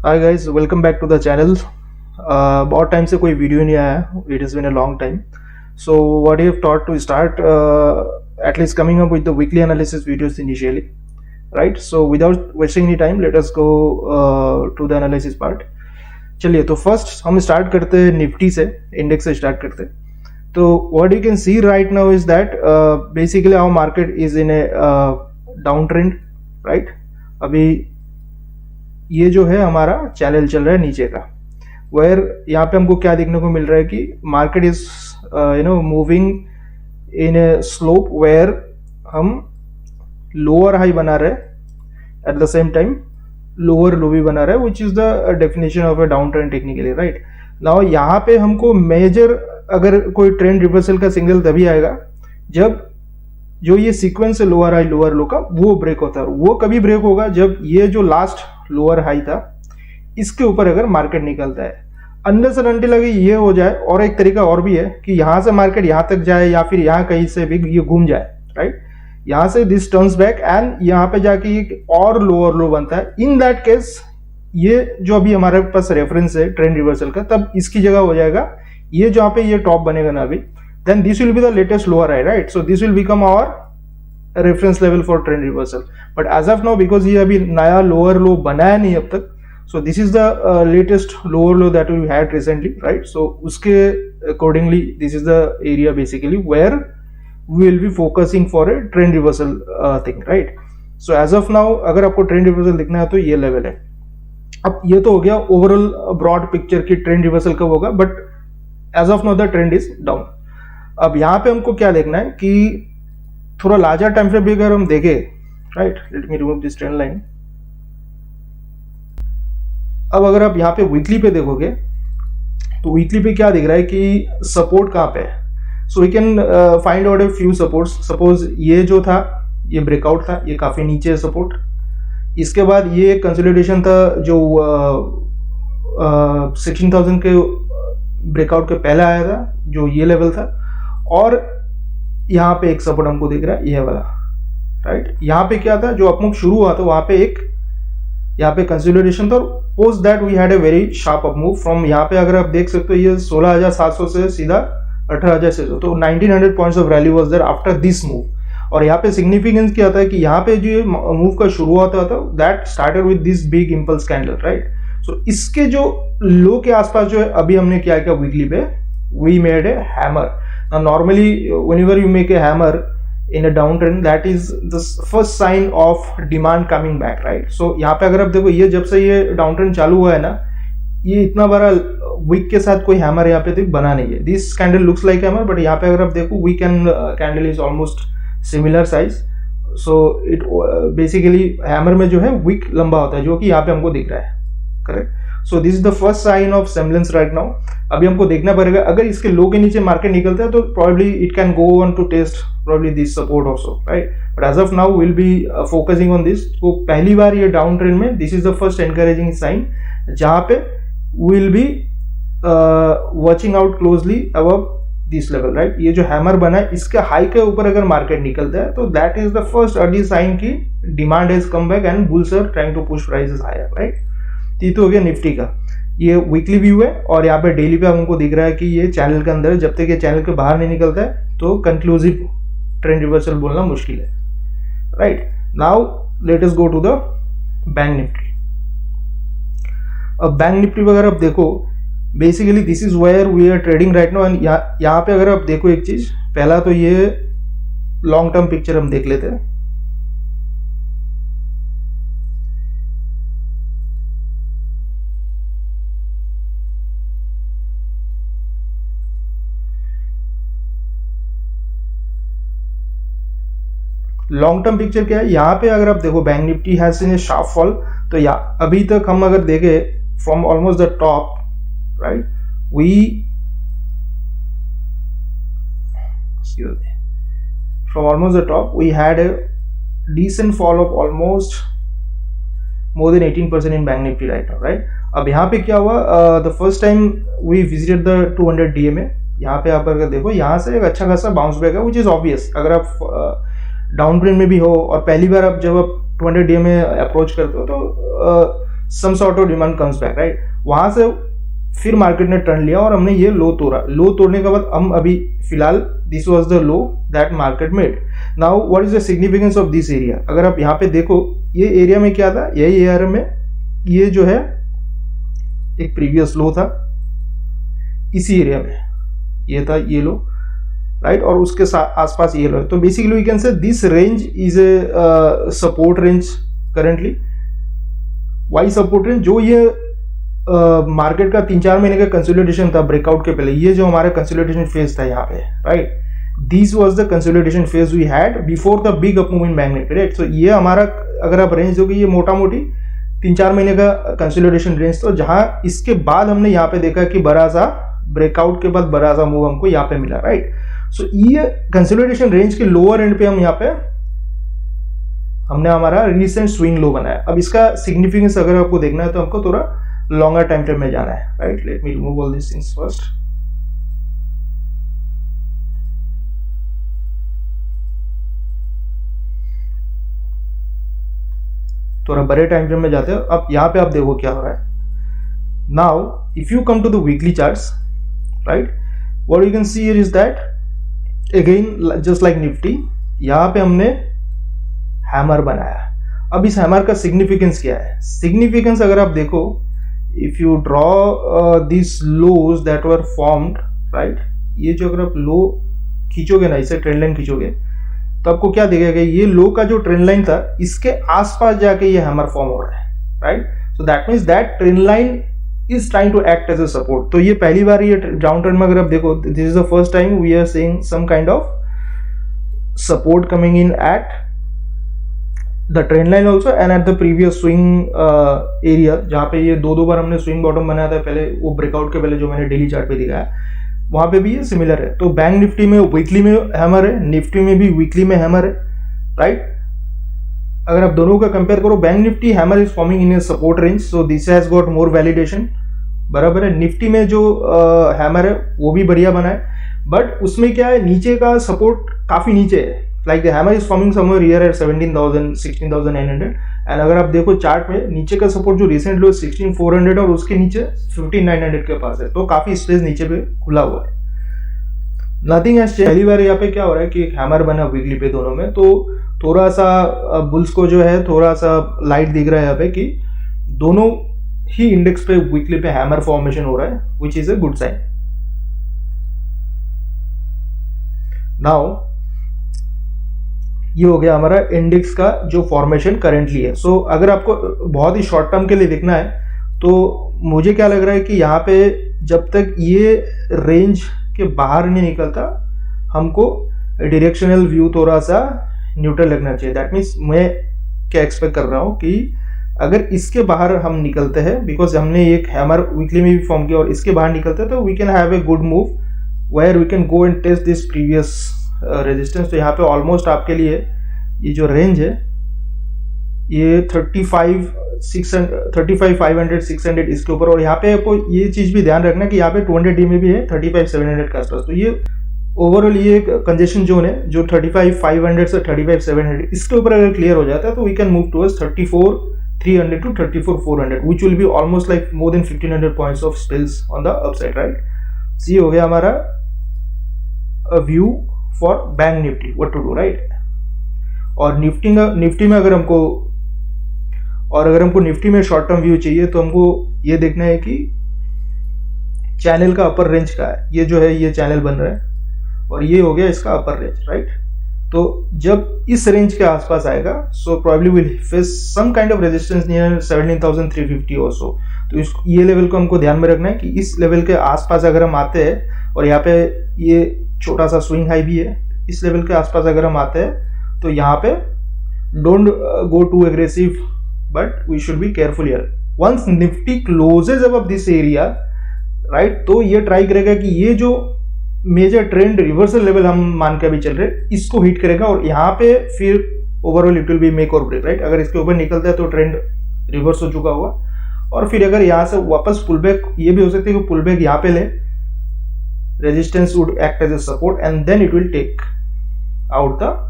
Hi guys, welcome back to the channel. बहुत time से कोई वीडियो नहीं आया, it is been a long time. So what you have thought to start at least coming up with the weekly analysis videos initially, right? So without wasting any time, let us go to the analysis part. चलिए, तो first हम start करते हैं Nifty से, index से start करते हैं। तो what you can see right now is that basically our market is in a down trend, right? अभी ये जो है हमारा चैनल चल रहा है नीचे का, वेयर यहाँ पे हमको क्या देखने को मिल रहा है कि market is moving in a slope where हम लोअर हाई बना रहे हैं, at the same time lower low भी बना रहा है, which is the definition of a down trend technically, right? Now यहाँ पे हमको मेजर अगर कोई ट्रेंड रिवर्सल का सिग्नल तभी आएगा जब जो ये सीक्वेंस है लोअर हाई लोअर लो का वो ब्रेक होता है। वो कभी ब्रेक होगा जब ये जो लास्ट लोअर हाई था इसके ऊपर अगर मार्केट निकलता है। अनलेस एंड अनटिल अगर ये हो जाए, और एक तरीका और भी है कि यहाँ से मार्केट यहाँ तक जाए या फिर यहाँ कहीं से भी ये घूम जाए, राइट? यहाँ से दिस टर्न्स बैक एंड यहाँ पे जाके एक और लोअर लो बनता है। इन दैट केस ये जो अभी हमारे पास रेफरेंस है ट्रेंड रिवर्सल का, तब इसकी जगह हो जाएगा ये जहाँ पे ये टॉप बनेगा ना अभी, then this will be the latest lower high, right? So this will become our reference level for trend reversal. But as of now, because ये अभी नया lower low बनाया नहीं अब तक, so this is the latest lower low that we had recently, right? So उसके accordingly, this is the area basically where we will be focusing for a trend reversal thing, right? So as of now, अगर आपको trend reversal दिखना है तो ये level है। अब ये तो हो गया overall broad picture की trend reversal कब होगा, but as of now the trend is down. अब यहाँ पे हमको क्या देखना है कि थोड़ा लार्जर टाइम फ्रेम भी अगर हम देखें, right? Let me remove this trend line. अब अगर आप यहाँ पे वीकली पे देखोगे तो वीकली पे क्या दिख रहा है कि सपोर्ट कहाँ पे है। So we can find out a few supports. Suppose ये जो था ये ब्रेकआउट था, ये काफी नीचे है सपोर्ट। इसके बाद ये कंसोलिडेशन था जो 16,000 के ब्रेकआउट के पहले आया था, जो ये लेवल था। और यहाँ पे एक सपोर्ट हमको दिख रहा है ये वाला, राइट? यहाँ पे क्या था, जो अपमूव शुरू हुआ था वहां पे एक यहाँ पे कंसोलिडेशन था, और post that we had a very sharp upmove from यहाँ पे अगर आप देख सकते हो ये 16,700 से सीधा 18,600, तो 1900 points of rally was there after this move. और यहाँ पे सिग्निफिकेंस क्या था कि यहाँ पे जो मूव का शुरुआत हुआ था that started with this big impulse candle, right? So इसके जो लो के आसपास जो है अभी हमने क्या किया वीकली पे, we made a hammer. Now normally whenever you make a hammer in a downtrend, that is the first sign of demand coming back, right? So यहाँ पे अगर आप देखो ये जब से ये डाउनट्रेंड चालू हुआ है ना, ये इतना बड़ा विक के साथ कोई हैमर यहाँ पे बना नहीं है। This candle looks like hammer, but यहाँ पे अगर आप देखो week end candle is almost similar size. So it basically hammer में जो है विक लंबा होता है, जो कि यहाँ पे हमको दिख रहा है, correct? So this is the first sign of semblance right now. अभी हमको देखना पड़ेगा अगर इसके लो के नीचे मार्केट निकलता है तो probably it can go on to test probably this support also, right? But as of now we'll be focusing on this। तो पहली बार ये डाउन ट्रेंड में this is the first encouraging sign जहाँ पे we'll be watching out closely above this level, right? ये जो hammer बना है इसके हाई के ऊपर अगर मार्केट निकलता है तो that is the first early sign की demand has come back and bulls are trying to push prices higher, right? ये तो हो गया निफ्टी का, ये वीकली व्यू है। और यहाँ पे डेली पे हमको दिख रहा है कि ये चैनल के अंदर जब तक ये चैनल के बाहर नहीं निकलता है तो कंक्लूसिव ट्रेंड रिवर्सल बोलना मुश्किल है, right? Now let us go to the bank Nifty. अब बैंक निफ्टी अगर आप देखो basically this is where we are trading right now. And यहाँ पे अगर आप देखो एक चीज, पहला तो ये लॉन्ग टर्म पिक्चर हम देख लेते हैं। लॉन्ग टर्म पिक्चर क्या है, यहाँ पे अगर आप देखो bank Nifty has seen a sharp fall. तो या अभी तक हम अगर देखें from almost the top, right, from almost the top we had a decent fall of almost more than 18% in bank Nifty right now, right? अब यहाँ पे क्या हुआ, the first time we visited the 200 DMA। यहाँ पे आप अगर देखो यहाँ से एक अच्छा खासा बाउंस बैक है, विच इज ऑब्वियस। अगर आप डाउन ट्रेंड में भी हो और पहली बार आप जब आप 200 DMA में अप्रोच करते हो तो some sort of demand comes back, right. वहां से फिर मार्केट ने टर्न लिया और हमने ये लो तोड़ा। लो तोड़ने के बाद हम अभी फिलहाल this was the low that market made. Now what is the significance of this area? अगर आप यहाँ पे देखो, ये एरिया में क्या था, यही एरिया में ये जो है एक प्रीवियस लो था, इसी एरिया में ये था, ये लो, राइट। और उसके आसपास ये लो है। तो basically we can say this range is a support range currently. Why support range? जो ये मार्केट का 3-4 महीने का कंसोलिडेशन था ब्रेकआउट के पहले, ये जो हमारा कंसोलिडेशन फेज था यहाँ पे, right, this was the consolidation phase we had before the big up move in bank Nifty, right. So ये हमारा, अगर आप रेंज दोगे, ये मोटा मोटी 3-4 महीने का कंसोलिडेशन रेंज, तो जहां इसके बाद हमने यहाँ पे देखा कि बड़ा सा ब्रेकआउट के बाद बड़ा सा मूव हमको यहाँ पे मिला, राइट। सो ये कंसोलिडेशन रेंज के लोअर एंड पे हम यहाँ पे हमने हमारा रिसेंट स्विंग लो बनाया। अब इसका सिग्निफिकेंस अगर आपको देखना है तो हमको थोड़ा लॉन्गर टाइम फ्रेम में जाना है, right. Let me remove all this things first. थोड़ा बड़े टाइम फ्रेम में जाते हैं। अब यहाँ पे आप देखो क्या हो रहा है। Now if you come to the weekly charts, right, what you can see here is that again just like Nifty, यहाँ पे हमने हैमर बनाया। अब इस हैमर का सिग्निफिकेंस क्या है? सिग्निफिकेंस अगर आप देखो, if you draw this lows that were formed, right, ये जो अगर आप लो खींचोगे ना, इसे ट्रेंड लाइन खींचोगे, तो आपको क्या दिखेगा? ये लो का जो ट्रेंड लाइन था, इसके आसपास जाके ये हैमर फॉर्म हो रहा है, right. So that means that trend line is trying to act as a support. तो ये पहली बार ये डाउन ट्रेंड में अगर आप देखो, this is the first time we are seeing some kind of support coming in at the trend line also and at the previous swing area, जहां पे ये दो बार हमने स्विंग बॉटम बनाया था पहले, वो ब्रेकआउट के पहले जो मैंने डेली चार्ट पे दिखाया, वहां पे भी ये सिमिलर है। तो बैंक निफ्टी में वीकली में हैमर है, निफ्टी में भी वीकली में हैमर है, राइट। अगर आप दोनों का कंपेयर करो, bank Nifty hammer is forming in A support range, so this has got more validation, बराबर है। निफ्टी में जो हैमर है वो भी बढ़िया बना है, बट उसमें क्या है, नीचे का सपोर्ट काफी नीचे है, like the hammer is forming somewhere here eight 17,000 16,900। And अगर आप देखो चार्ट में, नीचे का सपोर्ट जो रिसेंट लो 16,400 और उसके नीचे 15,900 के पास है, तो काफी स्पेस नीचे पे खुला हुआ है। Nothing has change. पहली बार यहाँ पे क्या हो रहा है कि एक हैमर बना वीकली पे दोनों में, तो थोड़ा सा बुल्स को जो है थोड़ा सा लाइट दिख रहा है यहाँ पे कि दोनों ही इंडेक्स पे वीकली पे हैमर फॉर्मेशन हो रहा है, which is a good sign. Now ये हो गया हमारा इंडेक्स का जो फॉर्मेशन करेंटली है। सो अगर आपको बहुत ही शॉर्ट टर्म के लिए देखना है, तो मुझे क्या लग रहा है कि यहाँ पे जब तक ये रेंज के बाहर नहीं निकलता, हमको डायरेक्शनल व्यू थोड़ा सा न्यूट्रल लगना चाहिए। दैट मीन्स मैं क्या एक्सपेक्ट कर रहा हूँ कि अगर इसके बाहर हम निकलते हैं, बिकॉज हमने एक हैमर वीकली में भी फॉर्म किया, और इसके बाहर निकलते हैं, तो we can have a good move where we can go and test this previous resistance. तो यहाँ पे ऑलमोस्ट आपके लिए ये जो रेंज है, ये 35,500 600 इसके ऊपर, और यहाँ पे आपको ये चीज भी ध्यान रखना कि यहाँ पे 200 डी में भी है 35,700 के आसपास। तो ये ओवरऑल ये कंजेशन जोन है जो 35,500 से 35,700 इसके ऊपर अगर क्लियर हो जाता है, तो we can move towards 34,300 to 34,400, which will be almost like more than 1,500 points of space on the upside, right. ये हो गया हमारा view for bank Nifty, what to do, right. और निफ्टी में अगर हमको निफ्टी में शॉर्ट टर्म व्यू चाहिए, तो हमको ये देखना है कि चैनल का अपर रेंज का है, ये जो है ये चैनल बन रहा है, और ये हो गया इसका अपर रेंज, राइट। तो जब इस रेंज के आसपास आएगा, so probably will face some kind of resistance near 17,350 और सो। तो ये लेवल को हमको ध्यान में रखना है कि इस लेवल के आसपास अगर हम आते हैं, और यहाँ पे ये छोटा सा स्विंग हाई भी है, इस लेवल के आसपास अगर हम आते हैं, तो यहाँ पे don't go to aggressive, but we should be careful here. Once Nifty closes above this area, right, तो ये ट्राई करेगा कि ये जो मेजर ट्रेंड रिवर्सल लेवल हम मान के अभी चल रहे, इसको हिट करेगा, और यहाँ पे फिर overall it will be make और ब्रेक, राइट। अगर इसके ऊपर निकलता है तो ट्रेंड रिवर्स हो चुका होगा, और फिर अगर यहाँ से वापस पुल बैक, ये भी हो सकता है कि पुल बैक यहाँ पे ले, resistance would act as a support, and then it will take out the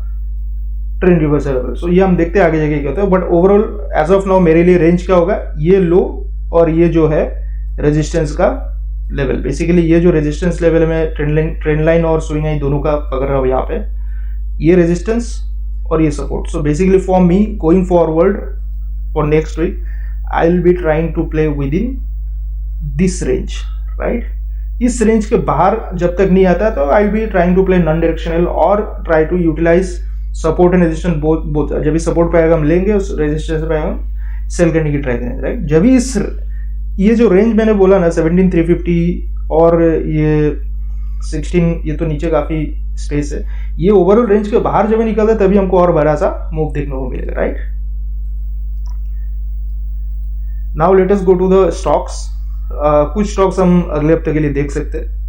trend reversal level. So ये हम देखते हैं आगे जाके क्या होता है, but overall as of now मेरे लिए रेंज क्या होगा, ये लो और ये जो है रेजिस्टेंस का लेवल। बेसिकली ये जो रेजिस्टेंस लेवल में ट्रेंड लाइन और स्विंग आई दोनों का पकड़ रहा हूँ यहाँ पे, ये रेजिस्टेंस और ये support. So basically for me going forward for next week I will be trying to play within this range, right. इस रेंज के बाहर जब तक नहीं आता तो I will be trying to play non directional और try to utilise support and resistance both. जब भी सपोर्ट पे आएगा हम लेंगे, उस रेजिस्टेंस पे आएगा हम सेल करने की ट्राई करेंगे, राइट। जब भी इस ये जो रेंज मैंने बोला ना 17,350 और ये 16, ये तो नीचे काफी स्पेस है, ये ओवरऑल रेंज के बाहर जब निकलता है तभी हमको और बड़ा सा मूव देखने को मिलेगा, right. Now let us go to the stocks. कुछ स्टॉक्स हम अगले हफ्ते के लिए देख सकते हैं।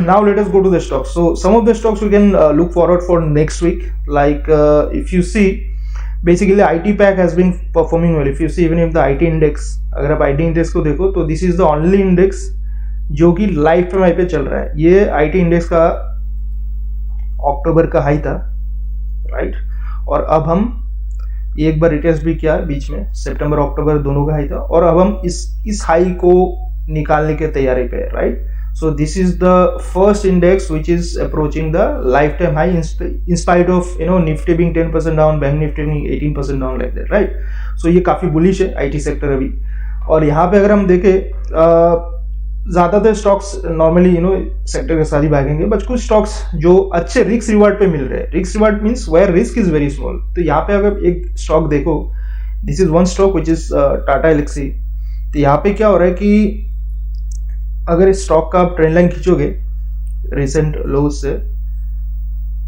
Now let us go to the stocks. So some of the stocks we can look forward for next week. Like if you see, basically IT pack has been performing well. If you see even if the IT index, अगर आप IT index को देखो तो this is the only index जो कि life time high पे चल रहा है। ये IT index का अक्टूबर का हाई था, राइट। और अब हम एक बार रिटेस्ट भी किया बीच में, सितंबर अक्टूबर दोनों का हाई था, और अब हम इस हाई को निकालने के तैयारी पे है, right. So this is the first index which is approaching the lifetime high in spite of Nifty being 10% down, Bank Nifty being 18% down like that, right? So ये काफी बुलिश है IT सेक्टर अभी। और यहाँ पे अगर हम देखें ज्यादातर स्टॉक्स नॉर्मली सेक्टर के साथ ही भागेंगे, बट कुछ स्टॉक्स जो अच्छे रिस्क रिवार्ड पे मिल रहे हैं। Risk reward means where risk is very small. तो यहाँ पे अगर एक स्टॉक देखो, this is one stock which is Tata Elxsi. तो यहाँ पे क्या हो रहा है कि अगर इस स्टॉक का आप ट्रेंड लाइन खींचोगे रिसेंट लोज से,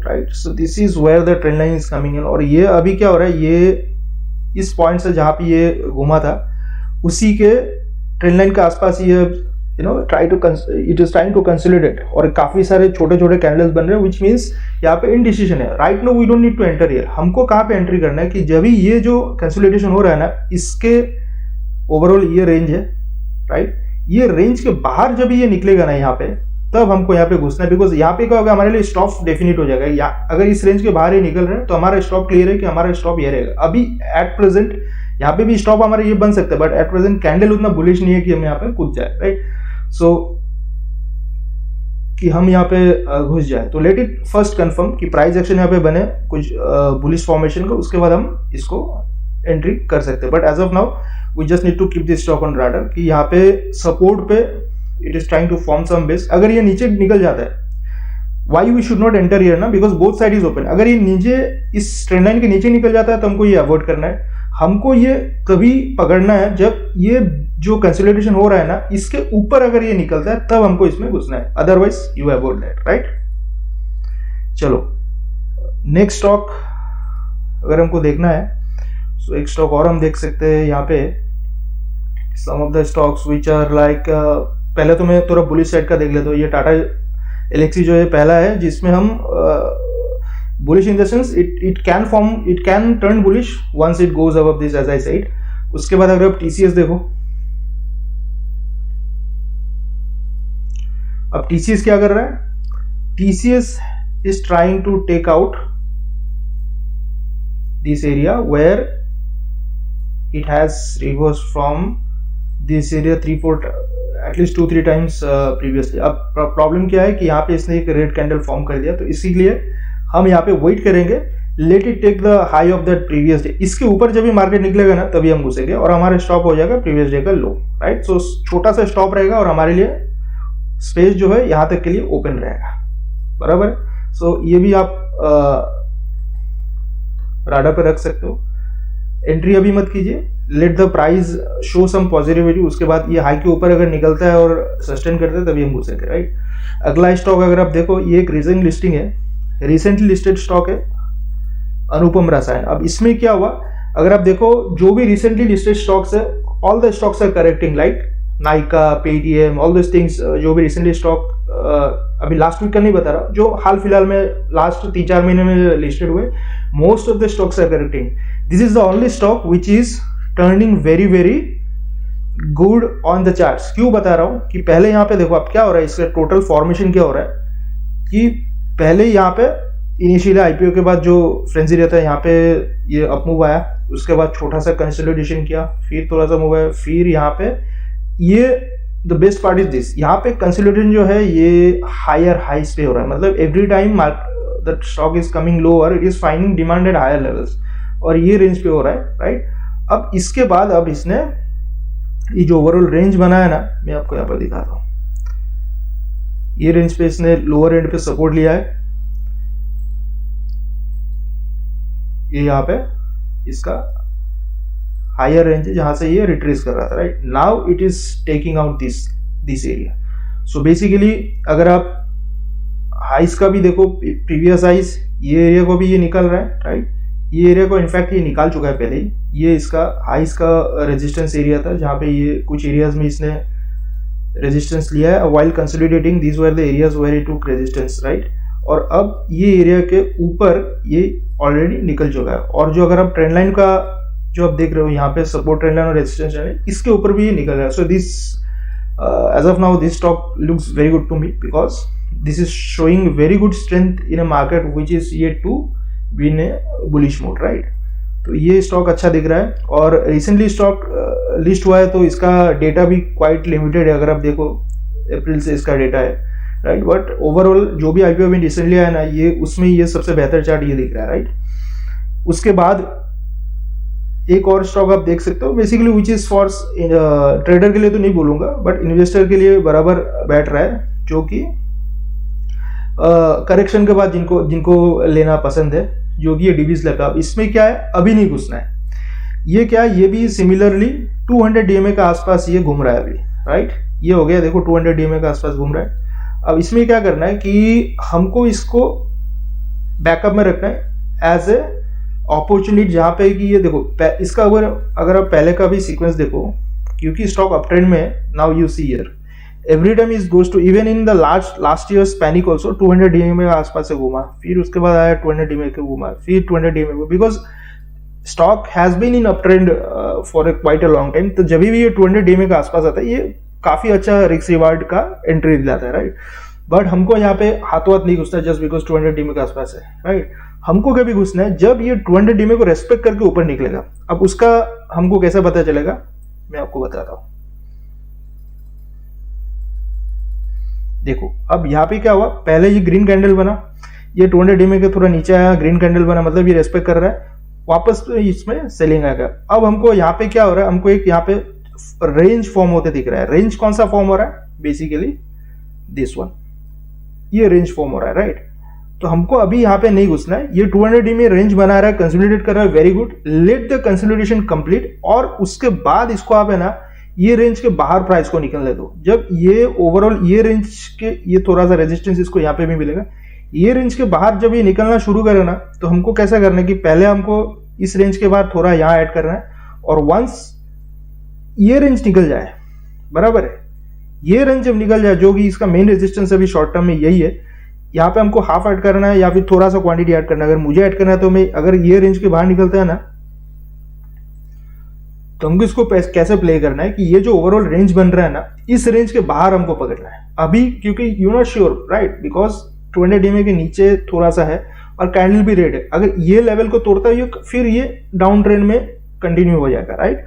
right, so this is where the trend line is coming in. और ये अभी क्या हो रहा है, ये इस पॉइंट से जहां पे ये घुमा था उसी के ट्रेंड लाइन के आसपास ये it is trying to consolidate, और काफी सारे छोटे छोटे कैंडल्स बन रहे हैं, विच मीन्स यहाँ पे इनडिसीजन है। Right no we don't need to enter here. हमको कहाँ पे एंट्री करना है कि जब भी ये जो कंसोलिडेशन हो रहा है ना, इसके ओवरऑल ये रेंज है, राइट, ये रेंज के बाहर जब ये निकलेगा ना यहाँ पे, तब हमको यहाँ पे घुसना है। बिकॉज यहाँ पे क्या होगा, हमारे लिए स्टॉप डेफिनेट हो जाएगा। या अगर इस रेंज के बाहर ही निकल रहे हैं तो हमारा स्टॉप क्लियर है कि हमारा स्टॉप ये रहेगा। अभी एट प्रेजेंट यहाँ पे भी स्टॉप हमारे ये बन सकता है, बट एट प्रेजेंट कैंडल उतना बुलिश नहीं है कि हम यहाँ पे कूद जाए, राइट। सो कि हम यहाँ पे घुस जाए, तो लेट इट फर्स्ट कंफर्म कि प्राइस एक्शन यहाँ पे बने कुछ बुलिश फॉर्मेशन का, उसके बाद हम इसको एंट्री कर सकते हैं। But as of now we just need to keep this stock on radar कि यहाँ पे सपोर्ट पे it is trying to form some base. अगर ये नीचे निकल जाता है, why we should not enter here ना, because both side is open. अगर ये नीचे इस ट्रेंड लाइन के नीचे निकल जाता है तो हमको ये अवॉइड करना है। हमको ये कभी पकड़ना है जब ये जो कंसोलिडेशन हो रहा है ना, इसके ऊपर अगर ये निकलता है तब हमको इसमें घुसना है, otherwise you avoid that, right. चलो नेक्स्ट स्टॉक अगर हमको देखना है, सो एक स्टॉक और हम देख सकते हैं यहाँ पे, some of the stocks which are like, पहले तो मैं थोड़ा बुलिश साइड का देख लेता हूँ। ये टाटा एलेक्सी जो है पहला है जिसमें हम bullish in the sense it can turn bullish once it goes above this as I said. उसके बाद अगर आप टीसीएस देखो, अब टीसीएस क्या कर रहा है, TCS is trying to take out this area where it has reversed from this area 3-4 at least 2-3 times previously। अब प्रॉब्लम क्या है कि यहाँ पे इसने एक रेड कैंडल फॉर्म कर दिया, तो इसीलिए हम यहाँ पे वेट करेंगे, let it take the high of that previous day. इसके ऊपर जब भी मार्केट निकलेगा ना तभी हम घुसेंगे और हमारा स्टॉप हो जाएगा प्रीवियस डे का लो, राइट। सो छोटा सा स्टॉप रहेगा और हमारे लिए स्पेस जो है यहाँ तक के लिए ओपन रहेगा, बराबर। सो ये भी आप राडा पे रख सकते हो। एंट्री अभी मत कीजिए, let the price show some positivity, उसके बाद ये हाई के ऊपर अगर निकलता है और सस्टेन करता है तभी हम घुसेंगे, राइट। अगला स्टॉक अगर आप देखो, ये एक रीसेंट लिस्टिंग है, रिसेंटली लिस्टेड स्टॉक है, अनुपम रसायन। अब इसमें क्या हुआ, अगर आप देखो जो भी रिसेंटली लिस्टेड स्टॉक्स है, all the stocks are correcting, like Nykaa, Paytm, all this things. जो भी रिसेंटली स्टॉक अभी लास्ट वीक का नहीं बता रहा, जो हाल फिलहाल में लास्ट 3-4 महीने में लिस्टेड हुए, most of the stocks are correcting. This is the only stock which is turning very very good on the charts. क्यों बता रहा हूं कि पहले यहाँ पे देखो अब क्या हो रहा है, इसका टोटल फॉर्मेशन क्या हो रहा है कि पहले यहाँ पे इनिशियली आईपीओ के बाद जो फ्रेंजी रहता है, यहाँ पे ये अपमूव आया, उसके बाद छोटा सा कंसोलिडेशन किया, फिर थोड़ा सा मूव है, फिर यहाँ पे ये the best part is this, यहाँ पे कंसोलिडेशन जो है ये हायर हाइस पे हो रहा है, मतलब every time the stock is coming lower it is finding demand at higher levels, और ये रेंज पे हो रहा है, राइट। अब इसके बाद अब इसने ये जो ओवरऑल रेंज बनाया ना, मैं आपको यहाँ पर दिखाता हूँ, ये रेंज पे इसने लोअर एंड पे सपोर्ट लिया है, ये यहाँ पे इसका हायर रेंज है जहां से ये रिट्रेस कर रहा था, right. Now it is taking out this area. So basically अगर आप हाइस का भी देखो, प्रीवियस हाइस, ये एरिया को भी ये निकल रहा है, राइट। ये एरिया को इनफैक्ट ये निकाल चुका है पहले ही, ये इसका हाइस का रेजिस्टेंस एरिया था जहां पे ये कुछ एरियाज में इसने रेजिस्टेंस लिया है, while consolidating these were the areas where it took resistance, right. और अब ये एरिया के ऊपर ये ऑलरेडी निकल चुका है, और जो अगर आप ट्रेंड लाइन का जो आप देख रहे हो यहाँ पे सपोर्ट ट्रेंड लाइन और रेजिस्टेंस लाइन, इसके ऊपर भी ये निकल रहा है। So this as of now this stock looks very good to me because this is showing very good strength in a market which is yet to be in a bullish mode, right. तो ये stock अच्छा दिख रहा है, और recently stock list हुआ है तो इसका डेटा भी क्वाइट लिमिटेड है, अगर आप देखो अप्रैल से इसका डेटा है, राइट। बट ओवरऑल जो भी आईपीओ अभी रिसेंटली आया ना, ये उसमें ये सबसे बेहतर चार्ट ये दिख रहा है, राइट। उसके बाद एक और स्टॉक आप देख सकते हो, basically which is for trader के लिए तो नहीं बोलूंगा बट इन्वेस्टर के लिए बराबर बैठ रहा है, जो कि करेक्शन के बाद जिनको लेना पसंद है, जो कि ये डिवीज लगा। अब इसमें क्या है, अभी नहीं घुसना है, ये क्या है, ये भी सिमिलरली 200 डीएमए का आसपास ये घूम रहा है अभी, राइट। ये हो गया, देखो 200 डीएमए का आसपास घूम रहा है। अब इसमें क्या करना है कि हमको इसको बैकअप में रखना है एज ए अपॉर्चुनिटी, जहां पे कि ये देखो इसका अगर आप पहले का भी सीक्वेंस देखो, क्योंकि स्टॉक अप ट्रेंड में है, now you see here every time is goes to, even in the last years panic also 200 DMA के आसपास से घूमा, फिर उसके बाद आया 200 डीएमए के घूमा, फिर 200 DMA, because stock has been in up trend for quite a long time. तो जब भी ये 200 डीएमए के आसपास आता है, ये काफी अच्छा रिस्क रिवार्ड का एंट्री दिलाता है, राइट। बट हमको यहाँ पे हाथों हाथ नहीं घुसना जस्ट बिकॉज 200 डीएमए के आसपास है, राइट। हमको कभी घुसना है जब ये 200 डीएमए को रेस्पेक्ट करके ऊपर निकलेगा। अब उसका हमको कैसे पता चलेगा, मैं आपको बताता हूं। देखो अब यहाँ पे क्या हुआ, पहले ये ग्रीन कैंडल बना, ये 200 डीएमए के थोड़ा नीचे आया, ग्रीन कैंडल बना, मतलब ये रेस्पेक्ट कर रहा है, वापस इसमें सेलिंग आएगा। अब हमको यहाँ पे क्या हो रहा है, हमको एक यहाँ पे रेंज फॉर्म होते दिख रहा है। रेंज कौन सा फॉर्म हो रहा है, बेसिकली दिस वन, ये रेंज फॉर्म हो रहा है, राइट। तो हमको अभी यहाँ पे नहीं घुसना है, ये 200 डीएमए रेंज बना रहा है, कंसोलिडेट कर रहा है, very good, let the consolidation complete, और उसके बाद इसको आप है ना ये रेंज के बाहर प्राइस को निकलने दो। जब ये ओवरऑल ये रेंज के ये थोड़ा सा रेजिस्टेंस इसको यहाँ पे भी मिलेगा, ये रेंज के बाहर जब ये निकलना शुरू करे ना, तो हमको कैसा करना है कि पहले हमको इस रेंज के बाहर थोड़ा यहाँ ऐड करना है, और वंस ये रेंज निकल जाए, बराबर है, ये रेंज जब निकल जाए, जो कि इसका मेन रेजिस्टेंस अभी शॉर्ट टर्म में यही है, यहाँ पे हमको हाफ ऐड करना है या फिर थोड़ा सा क्वांटिटी ऐड करना है। अगर मुझे ऐड करना है तो मैं, अगर ये रेंज के बाहर निकलता है ना, तो हमको इसको कैसे प्ले करना है कि ये जो ओवरऑल रेंज बन रहा है ना, इस रेंज के बाहर हमको पकड़ना है अभी, क्योंकि you not sure, right, because 200 DMA के नीचे थोड़ा सा है और कैंडल भी रेड है। अगर ये लेवल को तोड़ता है फिर ये डाउन ट्रेंड में कंटिन्यू हो जाएगा, राइट।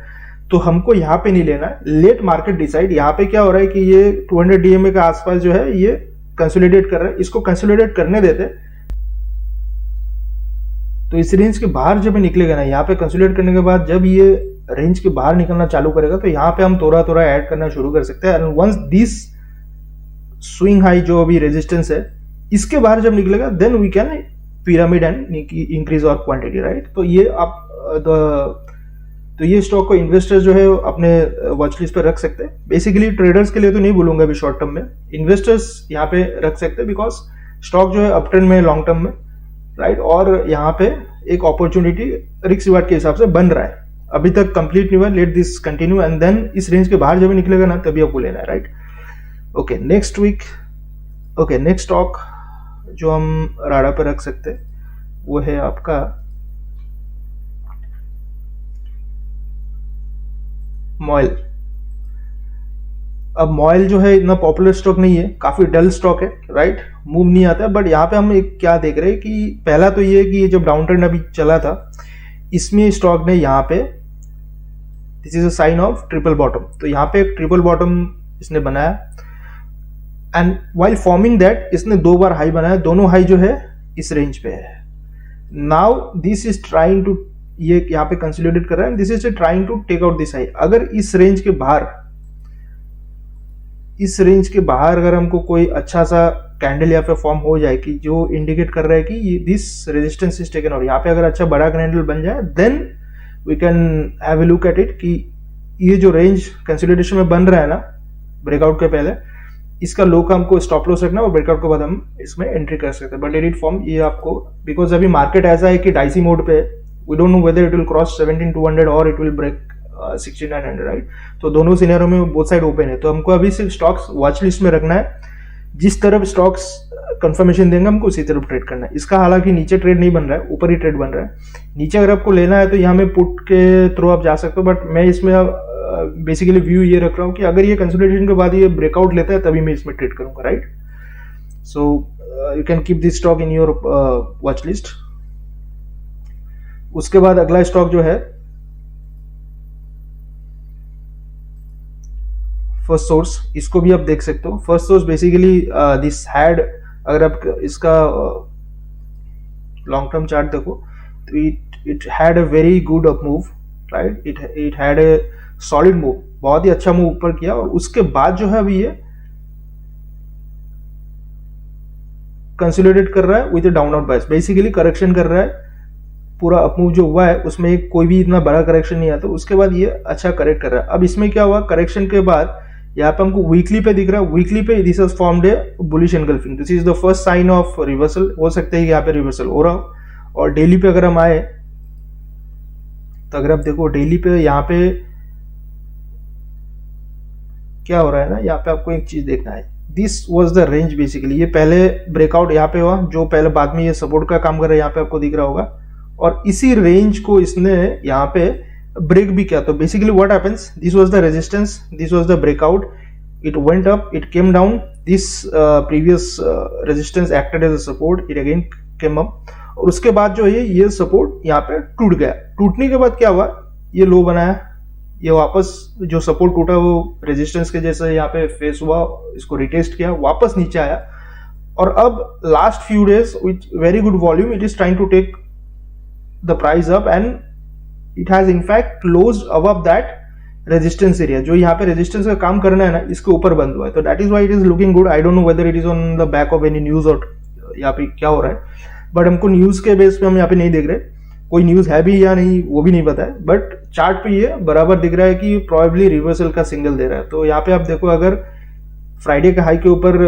तो हमको यहाँ पे नहीं लेना है, लेट मार्केट डिसाइड। यहाँ पे क्या हो रहा है कि ये 200 डीएमए के आसपास जो है ये कंसोलिडेट कर रहा है, इसको कंसोलिडेट करने देते। तो इस रेंज के बाहर जब निकलेगा ना, यहाँ पे कंसोलिडेट करने के बाद जब ये रेंज के बाहर निकलना चालू करेगा, तो यहाँ पे हम थोड़ा थोड़ा ऐड करना शुरू कर सकते हैं। And once this swing high जो अभी रेजिस्टेंस है, इसके बाहर जब निकलेगा, then we can pyramid and increase और क्वांटिटी, राइट। तो ये आप तो ये स्टॉक को इन्वेस्टर्स जो है अपने वॉच लिस्ट पर रख सकते हैं। बेसिकली ट्रेडर्स के लिए तो नहीं बोलूंगा अभी शॉर्ट टर्म में, इन्वेस्टर्स यहाँ पे रख सकते हैं, बिकॉज स्टॉक जो है अप ट्रेंड में, लॉन्ग टर्म में, राइट। और यहाँ पे एक अपॉर्चुनिटी रिस्क रिवार्ड के हिसाब से बन रहा है, अभी तक कंप्लीट नहीं हुआ, let this continue and then इस रेंज के बाहर जब निकलेगा ना, तभी आपको लेना है, right. Okay, next week, okay, next stock जो हम राडा पर रख सकते हैं वो है आपका मॉयल। अब मॉयल जो है इतना पॉपुलर स्टॉक नहीं है, काफी डल स्टॉक है, राइट, मूव नहीं आता है। बट यहाँ पे हम एक क्या देख रहे हैं कि पहला तो ये कि ये जब डाउन ट्रेंड अभी चला था, इसमें स्टॉक ने यहाँ पे this is a sign of triple bottom, तो यहाँ पे एक ट्रिपल बॉटम इसने बनाया एंड वाइल फॉर्मिंग दैट इसने 2 बार हाई बनाया, दोनों हाई जो है इस रेंज पे है। Now this is trying to, ये यहाँ पे कंसोलिडेट कर रहा है, this is trying to take out this high. अगर इस रेंज के बाहर, इस रेंज के बाहर अगर हमको कोई अच्छा सा कैंडल यहाँ पे फॉर्म हो जाए कि जो इंडिकेट कर रहा है कि this resistance is taken out, यहाँ पे अगर अच्छा बड़ा कैंडल बन जाए then we can have a look at it कि ये जो रेंज कंसोलिडेशन में बन रहा है ना ब्रेकआउट के पहले, इसका लो का हमको स्टॉप लॉस रखना और ब्रेकआउट के बाद हम इसमें एंट्री कर सकते हैं। बट एडिट फॉर्म ये आपको, बिकॉज अभी मार्केट ऐसा है कि डाइसी मोड पे, we don't know whether it will cross 17,200 और इट विल ब्रेक 6,900, राइट। तो दोनों सिनेरियो में बोथ साइड ओपन है, तो हमको अभी सिर्फ स्टॉक्स वॉच लिस्ट में रखना है, जिस तरफ स्टॉक्स कंफर्मेशन देंगे हमको उसी तरफ ट्रेड करना है। इसका हालांकि नीचे ट्रेड नहीं बन रहा है, ऊपर ही ट्रेड बन रहा है। नीचे अगर आपको लेना है तो यहाँ में पुट के थ्रू आप जा सकते हो, बट मैं इसमें बेसिकली व्यू ये रख रहा हूँ कि अगर ये कंसोलिडेशन के बाद ये ब्रेकआउट लेता है तभी मैं इसमें ट्रेड करूंगा, right. So you can keep this stock in your watch list. उसके बाद अगला स्टॉक जो है फर्स्ट सोर्स, इसको भी आप देख सकते हो। First source basically this had, अगर आप इसका लॉन्ग टर्म चार्ट देखो तो it had a very good up move, right. It had a solid move, बहुत ही अच्छा मूव ऊपर किया, और उसके बाद जो है अभी ये कंसोलिडेट कर रहा है with downward bias, basically correction कर रहा है। पूरा अप मूव जो हुआ है उसमें कोई भी इतना बड़ा करेक्शन नहीं आता, उसके बाद ये अच्छा करेक्ट कर रहा है। अब इसमें क्या हुआ, करेक्शन के बाद यहाँ पे हमको वीकली पे दिख रहा है, वीकली पे this has formed a bullish engulfing, this is the first sign of reversal. हो सकता है कि यहाँ पे रिवर्सल हो रहा हो। और डेली पे अगर हम आए तो अगर आप देखो डेली पे यहाँ पे क्या हो रहा है ना, यहाँ पे आपको एक चीज देखना है, this was the range basically. ये पहले ब्रेकआउट यहाँ पे हुआ, जो पहले बाद में ये सपोर्ट का काम कर रहा है, यहाँ पे आपको दिख रहा होगा, और इसी रेंज को इसने यहाँ पे ब्रेक भी किया। तो basically what happens, this was the resistance, this was the breakout, it went up, it came down, this previous resistance acted as a support, it again came up, और उसके बाद जो है ये सपोर्ट यहाँ पे टूट गया। टूटने के बाद क्या हुआ, ये लो बनाया, ये वापस जो सपोर्ट टूटा वो रेजिस्टेंस के जैसे यहाँ पे फेस हुआ, इसको रिटेस्ट किया, वापस नीचे आया, और अब last few days with very good volume it is trying to take the price up and it has in fact closed above that resistance area। जो यहाँ पे resistance का काम करना है ना, इसके ऊपर बंद हुआ है, तो that is why it is looking good। I don't know whether it is on the back of any news और यहाँ पे क्या हो रहा है, बट हमको न्यूज के बेस पे हम यहाँ पे नहीं देख रहे, कोई न्यूज है भी या नहीं वो भी नहीं पता है, बट चार्ट पे ये बराबर दिख रहा है कि प्रोबेबली रिवर्सल का सिग्नल दे रहा है। तो यहाँ पे आप देखो, अगर फ्राइडे के हाई के ऊपर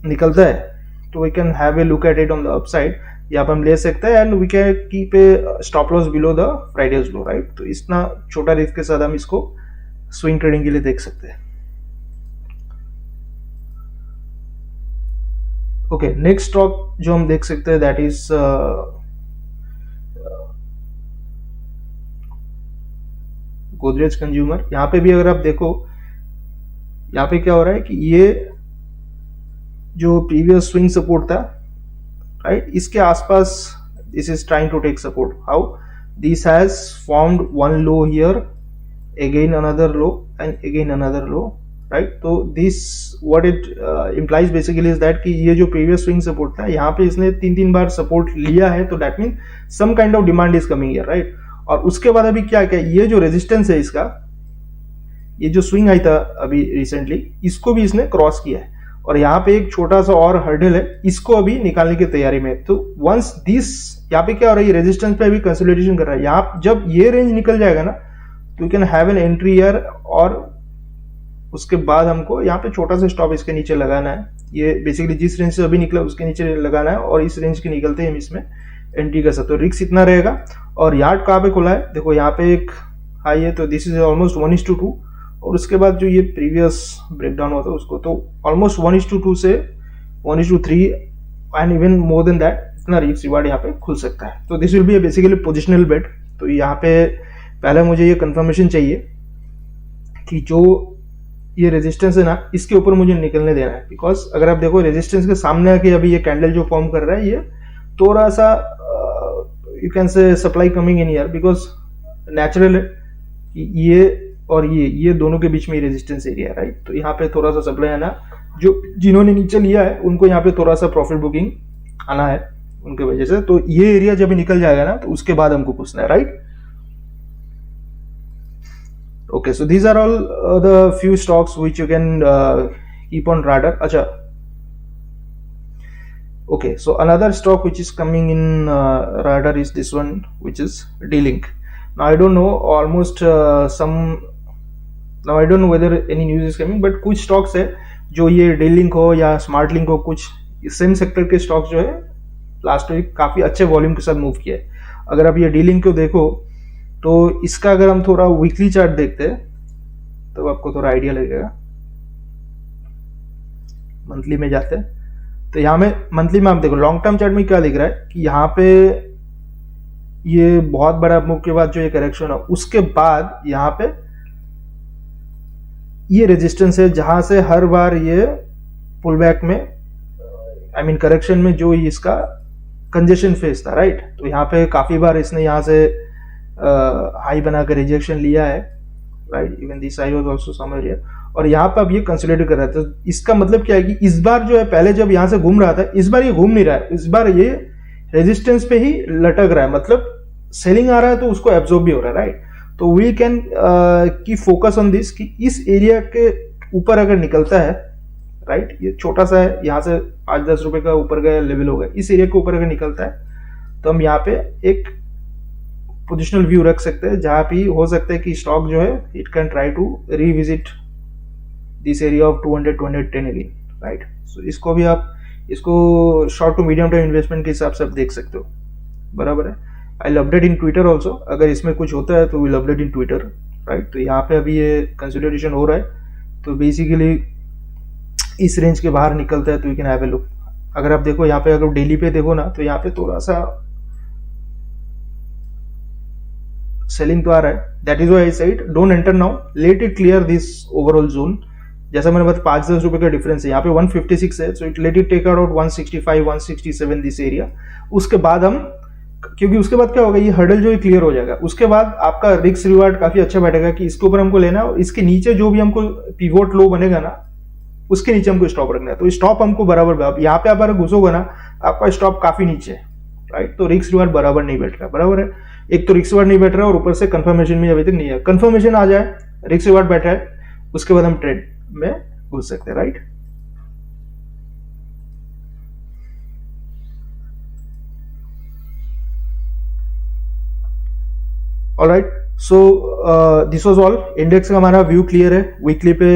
निकलता है तो we can have a look at it on the upside, यहाँ पे हम ले सकते हैं, and we can keep a stop loss below the Friday's low, right. तो इतना छोटा रिस्क के साथ हम इसको स्विंग ट्रेडिंग के लिए देख सकते हैं। ओके, नेक्स्ट स्टॉक जो हम देख सकते हैं दैट इज गोदरेज कंज्यूमर। यहाँ पे भी अगर आप देखो, यहाँ पे क्या हो रहा है कि ये जो प्रीवियस स्विंग सपोर्ट था, राइट, इसके आसपास this is trying to take support. How, this has formed one low here, again another low and again another low, right. तो this what it implies basically is that कि ये जो previous swing support था, यहाँ पे इसने 3 बार support लिया है, तो that mean some kind of demand is coming here, right. और उसके बाद अभी क्या क्या, ये जो रेजिस्टेंस है इसका, ये जो स्विंग आई था अभी रिसेंटली, इसको भी इसने क्रॉस किया है, और यहाँ पे एक छोटा सा और हर्डल है, इसको अभी निकालने की तैयारी में। तो वंस दिस, यहाँ पे क्या हो रहा है, ये रेजिस्टेंस पे अभी कंसोलिडेशन कर रहा है, यहाँ जब ये रेंज निकल जाएगा ना तो you can have an entry year, और उसके बाद हमको यहाँ पे छोटा सा स्टॉप इसके नीचे लगाना है। ये बेसिकली जिस रेंज से अभी निकला उसके नीचे लगाना है, और इस रेंज के निकलते ही हम इसमें एंट्री कर सकते हो। रिस्क इतना रहेगा। और यार्ड कहाँ पे खुला है, देखो यहाँ पे एक हाई है, तो दिस इज ऑलमोस्ट 1:2, और उसके बाद जो ये प्रीवियस ब्रेकडाउन होता है उसको, तो ऑलमोस्ट 1:2 से 1:3 and even more than that, इतना रिस्क रिवार्ड यहाँ पे खुल सकता है। तो this will be basically positional bet. तो यहाँ पे पहले मुझे ये कंफर्मेशन चाहिए कि जो ये रेजिस्टेंस है ना, इसके ऊपर मुझे निकलने देना है, बिकॉज अगर आप देखो रेजिस्टेंस के सामने आके अभी ये कैंडल जो फॉर्म कर रहा है, ये थोड़ा सा you can say supply coming in year, because natural है कि ये और ये दोनों के बीच में रेजिस्टेंस एरिया है, राइट। तो यहाँ पे थोड़ा सा सप्लाई आना, जो जिन्होंने नीचे लिया है उनको यहाँ पे थोड़ा सा प्रॉफिट बुकिंग आना है उनके वजह से। तो ये एरिया जब निकल जाएगा ना, तो उसके बाद हमको पूछना है, right. Okay, so these are all the few stocks which you can keep on radar. अच्छा, okay, so another stock which is coming in radar is this one, which is D-Link. Now I don't know, almost now I don't know whether any news is coming, but कुछ stocks है जो ये D-Link हो या smart link हो, कुछ same sector के stocks जो है लास्ट वीक काफी अच्छे वॉल्यूम के साथ मूव किया है। अगर आप ये D-Link को देखो तो इसका अगर हम थोड़ा वीकली चार्ट देखते हैं तो आपको थोड़ा आइडिया लगेगा। मंथली में जाते हैं तो यहाँ में मंथली में आप देखो, लॉन्ग टर्म चार्ट में क्या दिख रहा है कि यहाँ पे ये बहुत बड़ा मूव के बाद जो ये करेक्शन है, उसके बाद यहाँ पे ये रेजिस्टेंस है जहां से हर बार ये पुल बैक में, आई मीन करेक्शन में जो इसका कंजेशन फेज था, राइट। तो यहाँ पे काफी बार इसने यहाँ से हाई बनाकर रिजेक्शन लिया है, right. Even this high was also somewhere here, और यहाँ पे अब ये कंसोलिडेट कर रहा है। तो इसका मतलब क्या है कि इस बार जो है, पहले जब यहाँ से घूम रहा था, इस बार ये घूम नहीं रहा है, इस बार ये रेजिस्टेंस पे ही लटक रहा है, मतलब सेलिंग आ रहा है तो उसको एब्जॉर्ब भी हो रहा है, राइट। तो वी कैन की फोकस ऑन दिस कि इस एरिया के ऊपर अगर निकलता है, राइट, ये छोटा सा है, यहाँ से 5-10 रुपए का ऊपर का लेवल होगा, इस एरिया के ऊपर अगर निकलता है तो हम यहाँ पे एक पोजिशनल व्यू रख सकते हैं, जहां पे हो सकता है कि स्टॉक जो है it can try to revisit this area of 200-210 again, right. So इसको भी आप, इसको short to medium term investment के हिसाब से आप देख सकते हो, बराबर है। I will update in Twitter also, अगर इसमें कुछ होता है तो will update in Twitter, right. तो यहाँ पे अभी ये कंसिडरेशन हो रहा है, तो बेसिकली इस रेंज के बाहर निकलता है तो you can have a look. अगर आप देखो यहाँ पे, अगर डेली पे देखो ना, तो यहाँ पे थोड़ा सा सेलिंग तो आ रहा है। That is why I said don't enter now, let it clear this overall zone. जैसा मैंने बताया 5-10 रुपए का डिफरेंस है, यहाँ पे 156 है, so it let it take out 165-167 this area. उसके बाद हम, क्योंकि उसके बाद क्या होगा, ये हर्डल जो है क्लियर हो जाएगा, उसके बाद आपका रिस्क रिवार्ड काफी अच्छा बैठेगा कि इसके ऊपर हमको लेना है, और इसके नीचे जो भी हमको पिवोट लो बनेगा ना, उसके नीचे हमको स्टॉप रखना है। तो स्टॉप हमको बराबर, यहाँ पे आप अगर घुसोगे ना, आपका स्टॉप काफी नीचे है, राइट। तो रिस्क रिवार्ड बराबर नहीं बैठ रहा, बराबर है। एक तो रिस्क रिवार्ड नहीं बैठ रहा है, और ऊपर से कंफर्मेशन भी अभी तक नहीं है। कंफर्मेशन आ जाए, रिस्क रिवार्ड बैठा है, उसके बाद हम ट्रेड में घुस सकते हैं, right. Alright, so this was all. Index का हमारा व्यू क्लियर है, वीकली पे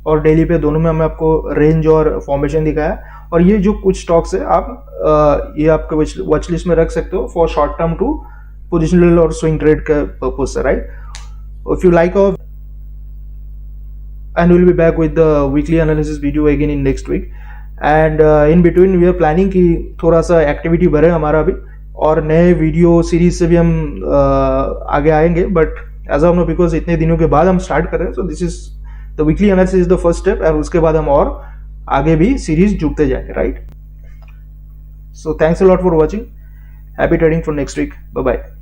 और डेली पे दोनों में हमें आपको रेंज और फॉर्मेशन दिखाया। और ये जो कुछ स्टॉक्स है, आप ये आपके वॉच लिस्ट में रख सकते हो for short term to positional और स्विंग ट्रेड का पर्पज से, right. If you like our, and we'll be back with the weekly analysis video again in next week, and in between we are planning कि थोड़ा सा activity बढ़े हमारा भी, और नए वीडियो सीरीज से भी हम आगे आएंगे, but as of no because इतने दिनों के बाद हम स्टार्ट कर रहे हैं, so this is the weekly analysis is the first step, और उसके बाद हम और आगे भी सीरीज जुड़ते जाएंगे, right. So thanks a lot for watching, happy trading for next week, bye bye.